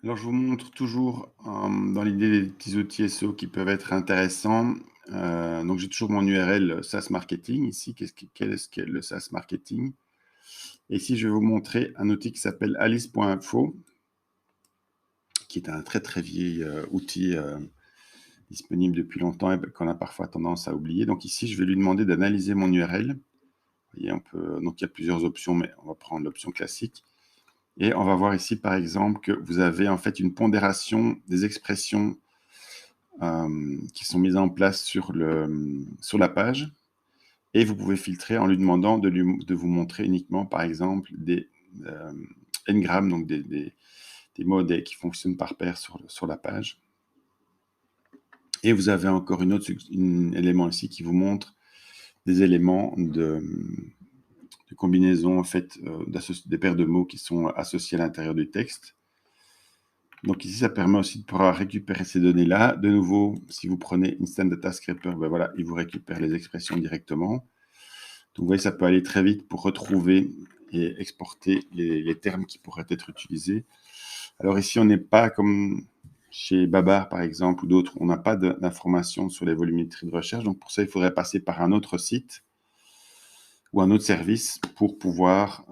Alors, je vous montre toujours, dans l'idée des petits outils SEO qui peuvent être intéressants. Donc j'ai toujours mon URL SaaS Marketing ici. Quel est-ce qu'est le SaaS Marketing? Et ici, je vais vous montrer un outil qui s'appelle alice.info, qui est un très, très vieil, outil, disponible depuis longtemps et qu'on a parfois tendance à oublier. Donc ici, je vais lui demander d'analyser mon URL. Vous voyez, donc il y a plusieurs options, mais on va prendre l'option classique. Et on va voir ici, par exemple, que vous avez en fait une pondération des expressions qui sont mises en place sur la page. Et vous pouvez filtrer en lui demandant de vous montrer uniquement, par exemple, des n-grammes, donc des mots qui fonctionnent par paire sur la page. Et vous avez encore un élément ici qui vous montre des éléments de combinaison, en fait, des paires de mots qui sont associés à l'intérieur du texte. Donc ici, ça permet aussi de pouvoir récupérer ces données-là. De nouveau, si vous prenez Instant Data Scraper, ben voilà, il vous récupère les expressions directement. Donc vous voyez, ça peut aller très vite pour retrouver et exporter les termes qui pourraient être utilisés. Alors ici, on n'est pas comme chez Babar, par exemple, ou d'autres, on n'a pas d'informations sur les volumétries de recherche. Donc pour ça, il faudrait passer par un autre site ou un autre service pour pouvoir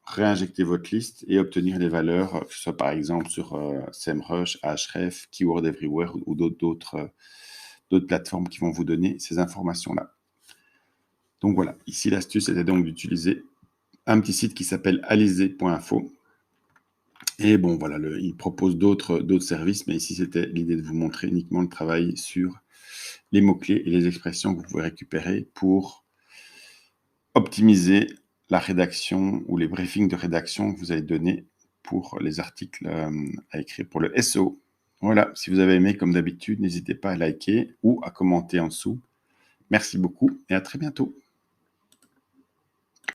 réinjecter votre liste et obtenir les valeurs, que ce soit par exemple sur SEMrush, Ahref, Keyword Everywhere ou d'autres plateformes qui vont vous donner ces informations-là. Donc voilà, ici l'astuce était donc d'utiliser un petit site qui s'appelle alizé.info. Et bon, voilà, il propose d'autres services, mais ici c'était l'idée de vous montrer uniquement le travail sur les mots-clés et les expressions que vous pouvez récupérer pour optimiser la rédaction ou les briefings de rédaction que vous allez donner pour les articles à écrire pour le SEO. Voilà, si vous avez aimé, comme d'habitude, n'hésitez pas à liker ou à commenter en dessous. Merci beaucoup et à très bientôt.